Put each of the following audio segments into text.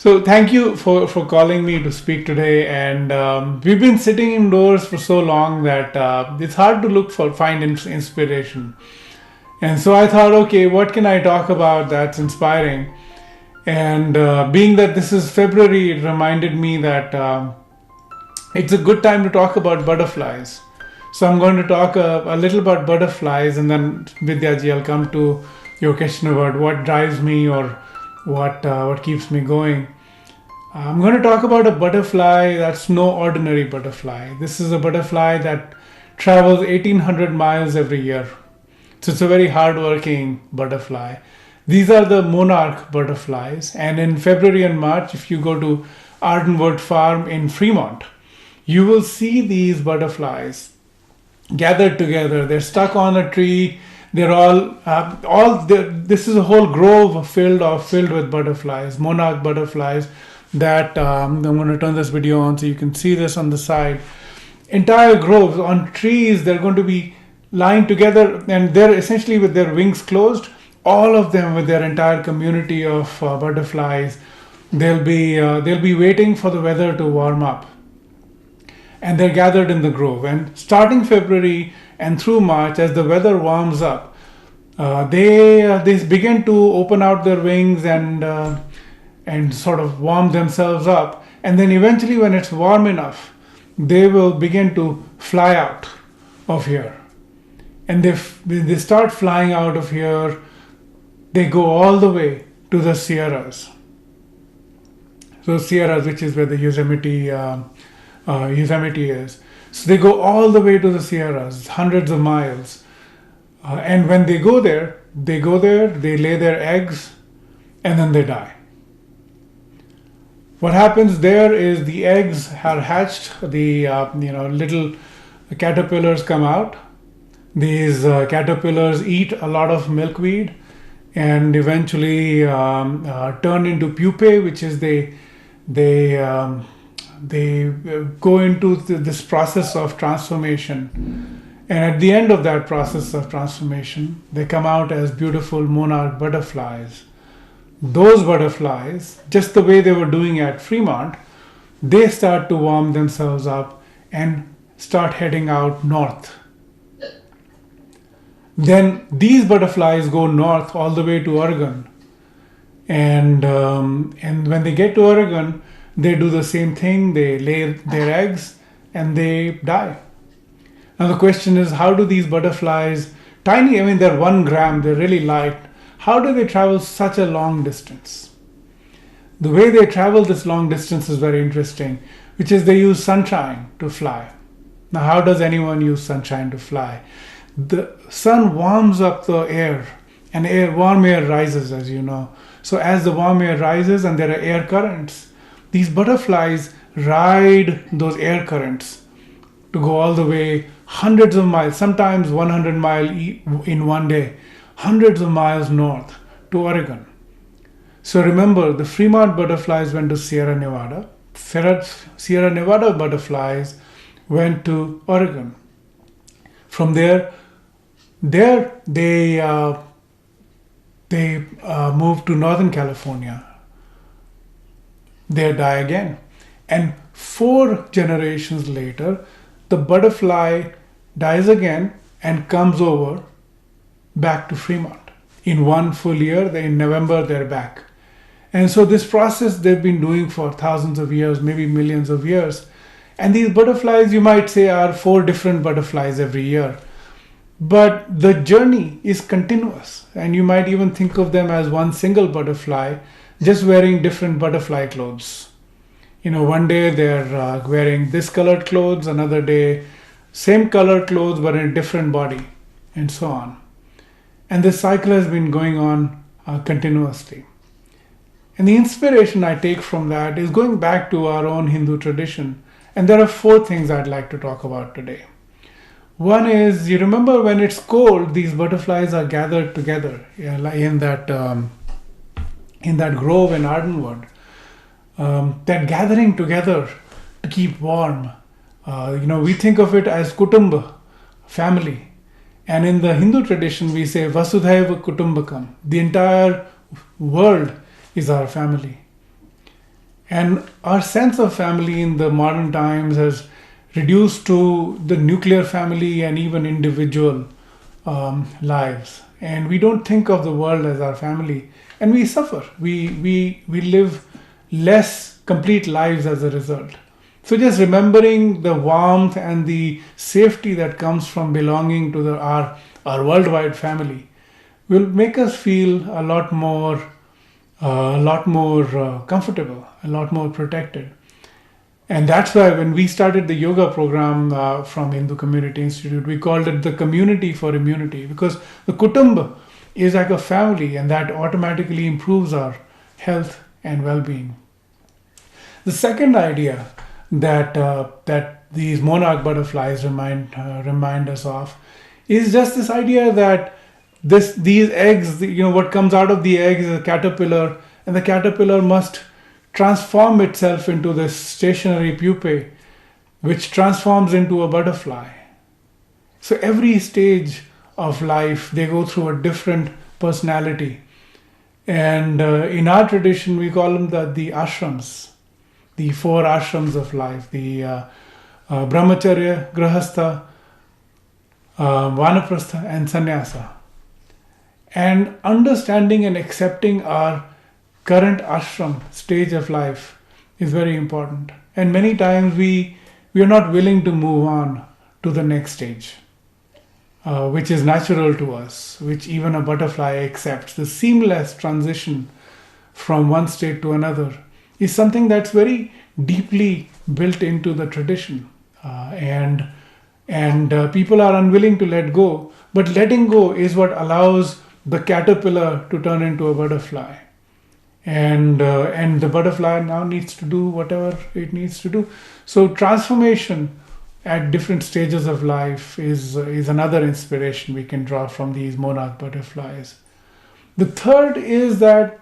So thank you for calling me to speak today. And we've been sitting indoors for so long that it's hard to find inspiration. And so I thought, okay, what can I talk about that's inspiring? And being that this is February, it reminded me that it's a good time to talk about butterflies. So I'm going to talk a little about butterflies, and then Vidyaji, I'll come to your question about what drives me or what keeps me going. I'm going to talk about a butterfly that's no ordinary butterfly. This is a butterfly that travels 1800 miles every year. So it's a very hardworking butterfly. These are the monarch butterflies. And in February and March, if you go to Ardenwood Farm in Fremont, you will see these butterflies gathered together. They're stuck on a tree. They're this is a whole grove filled with butterflies, monarch butterflies. That I'm going to turn this video on so you can see this on the side. Entire groves on trees, they're going to be lying together, and they're essentially with their wings closed. All of them with their entire community of butterflies. They'll be waiting for the weather to warm up, and they're gathered in the grove. And starting February and through March, as the weather warms up, they begin to open out their wings and sort of warm themselves up. And then eventually, when it's warm enough, they will begin to fly out of here. And they start flying out of here. They go all the way to the Sierras. So Sierras, which is where the Yosemite is. So they go all the way to the Sierras, hundreds of miles. And when they go there, they lay their eggs, and then they die. What happens there is the eggs are hatched, the little caterpillars come out. These caterpillars eat a lot of milkweed and eventually turn into pupae, which is they go into this process of transformation. And at the end of that process of transformation, they come out as beautiful monarch butterflies. Those butterflies, just the way they were doing at Fremont, they start to warm themselves up and start heading out north. Then these butterflies go north all the way to Oregon. And when they get to Oregon, they do the same thing. They lay their eggs and they die. Now the question is, how do these butterflies, tiny, they're 1 gram, they're really light, how do they travel such a long distance? The way they travel this long distance is very interesting, which is they use sunshine to fly. Now, how does anyone use sunshine to fly? The sun warms up the air, and warm air rises, as you know. So as the warm air rises and there are air currents, these butterflies ride those air currents to go all the way hundreds of miles, sometimes 100 miles in one day, hundreds of miles north to Oregon. So remember, the Fremont butterflies went to Sierra Nevada. Sierra Nevada butterflies went to Oregon. From there they moved to Northern California. They die again. And 4 generations later, the butterfly dies again and comes over back to Fremont. In 1 full year, in November, they're back. And so this process they've been doing for thousands of years, maybe millions of years. And these butterflies, you might say, are 4 different butterflies every year. But the journey is continuous. And you might even think of them as one single butterfly, just wearing different butterfly clothes. One day they're wearing this colored clothes, another day same colored clothes but in a different body, and so on. And this cycle has been going on continuously. And the inspiration I take from that is going back to our own Hindu tradition. And there are 4 things I'd like to talk about today. One is, you remember when it's cold, these butterflies are gathered together in that grove in Ardenwood. They're gathering together to keep warm. We think of it as kutumba, family. And in the Hindu tradition, we say Vasudhaiva Kutumbakam. The entire world is our family. And our sense of family in the modern times has reduced to the nuclear family and even individual lives. And we don't think of the world as our family. And we suffer. We live less complete lives as a result. So just remembering the warmth and the safety that comes from belonging to our worldwide family will make us feel a lot more comfortable, a lot more protected. And that's why when we started the yoga program from Hindu Community Institute, we called it the Community for Immunity, because the Kutumba is like a family, and that automatically improves our health and well-being. The second idea that these monarch butterflies remind us of is just this idea that these eggs, what comes out of the egg is a caterpillar, and the caterpillar must transform itself into this stationary pupae, which transforms into a butterfly. So every stage of life, they go through a different personality. And in our tradition, we call them the ashrams, the four ashrams of life, the brahmacharya, grahastha, vanaprastha, and sannyasa. And understanding and accepting our current ashram stage of life is very important. And many times we are not willing to move on to the next stage, which is natural to us, which even a butterfly accepts. The seamless transition from one state to another is something that's very deeply built into the tradition. And people are unwilling to let go, but letting go is what allows the caterpillar to turn into a butterfly. And the butterfly now needs to do whatever it needs to do. So transformation at different stages of life is another inspiration we can draw from these monarch butterflies. The third is that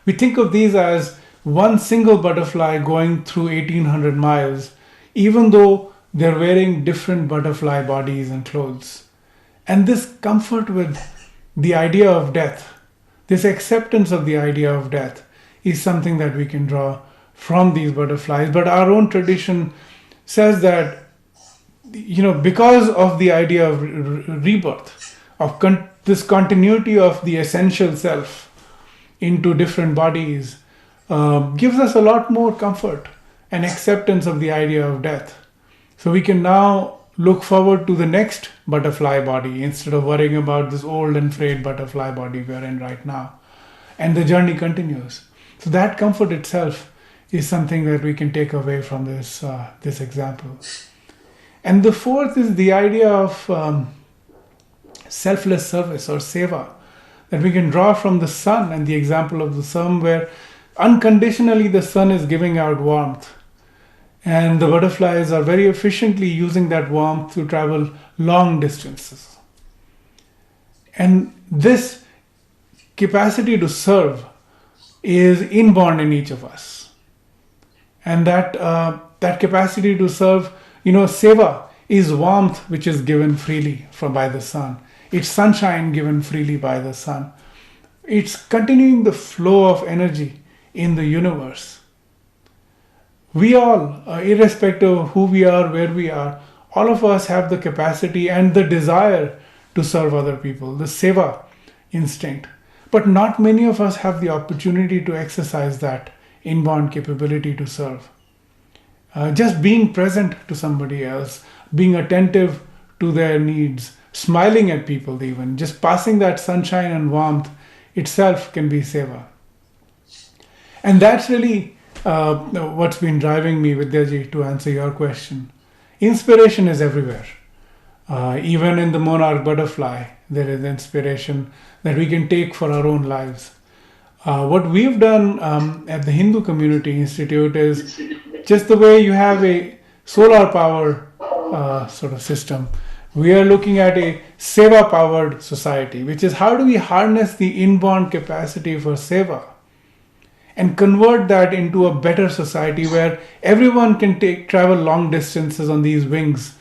we think of these as one single butterfly going through 1800 miles, even though they're wearing different butterfly bodies and clothes. And this comfort with the idea of death, this acceptance of the idea of death, is something that we can draw from these butterflies. But our own tradition says that, because of the idea of rebirth, of this continuity of the essential self into different bodies, gives us a lot more comfort and acceptance of the idea of death. So we can now look forward to the next butterfly body instead of worrying about this old and frayed butterfly body we're in right now. And the journey continues. So that comfort itself is something that we can take away from this example. And the fourth is the idea of selfless service or seva, that we can draw from the sun and the example of the sun, where unconditionally the sun is giving out warmth. And the butterflies are very efficiently using that warmth to travel long distances. And this capacity to serve is inborn in each of us. And that capacity to serve, seva is warmth which is given freely by the sun. It's sunshine given freely by the sun. It's continuing the flow of energy in the universe. We all, irrespective of who we are, where we are, all of us have the capacity and the desire to serve other people, the seva instinct. But not many of us have the opportunity to exercise that inborn capability to serve. Just being present to somebody else, being attentive to their needs, smiling at people even, just passing that sunshine and warmth itself can be seva. And that's really what's been driving me, Vidyaji, to answer your question. Inspiration is everywhere. Even in the monarch butterfly, there is inspiration that we can take for our own lives. What we've done at the Hindu Community Institute is just the way you have a solar power sort of system. We are looking at a seva powered society, which is how do we harness the inborn capacity for seva and convert that into a better society where everyone can travel long distances on these wings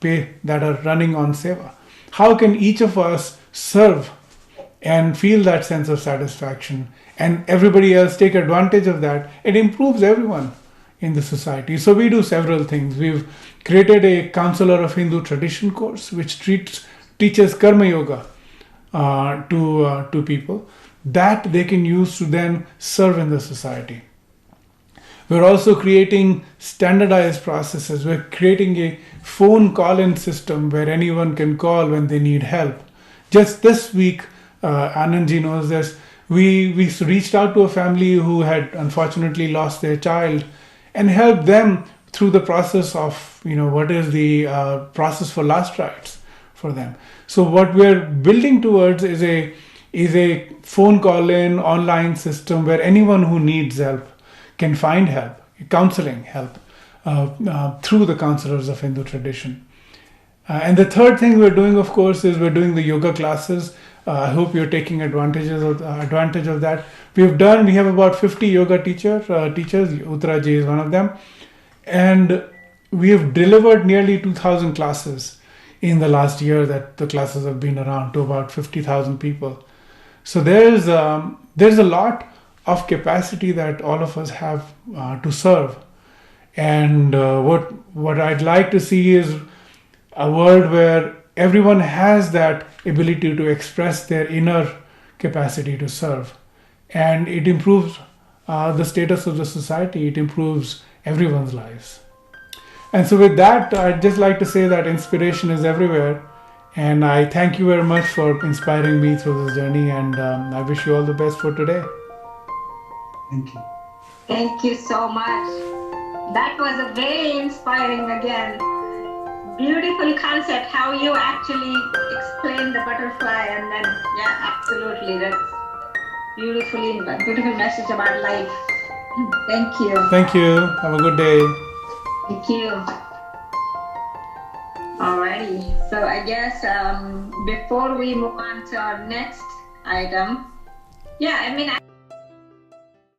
that are running on seva. How can each of us serve and feel that sense of satisfaction and everybody else take advantage of that, it improves everyone in the society. So we do several things. We've created a Counselor of Hindu Tradition course, which teaches Karma Yoga to people that they can use to then serve in the society. We're also creating standardized processes. We're creating a phone call-in system where anyone can call when they need help. Just this week, Anandji knows this, we reached out to a family who had unfortunately lost their child and helped them through the process of, what is the process for last rites for them. So what we're building towards is a phone call-in online system where anyone who needs help can find help, counseling help through the Counselors of Hindu Tradition. And the third thing we're doing, of course, is we're doing the yoga classes. I hope you're taking advantage of that. We have about 50 yoga teachers. Uttara ji is one of them. And we have delivered nearly 2,000 classes in the last year that the classes have been around, to about 50,000 people. So there's a lot of capacity that all of us have to serve. And what I'd like to see is a world where everyone has that ability to express their inner capacity to serve. And it improves the status of the society. It improves everyone's lives. And so with that, I'd just like to say that inspiration is everywhere. And I thank you very much for inspiring me through this journey. And I wish you all the best for today. Thank you. Thank you so much. That was a very inspiring again. Beautiful concept, how you actually explain the butterfly, and then, yeah, absolutely. That's beautiful message about life. Thank you. Thank you. Have a good day. Thank you. Alrighty. So I guess before we move on to our next item,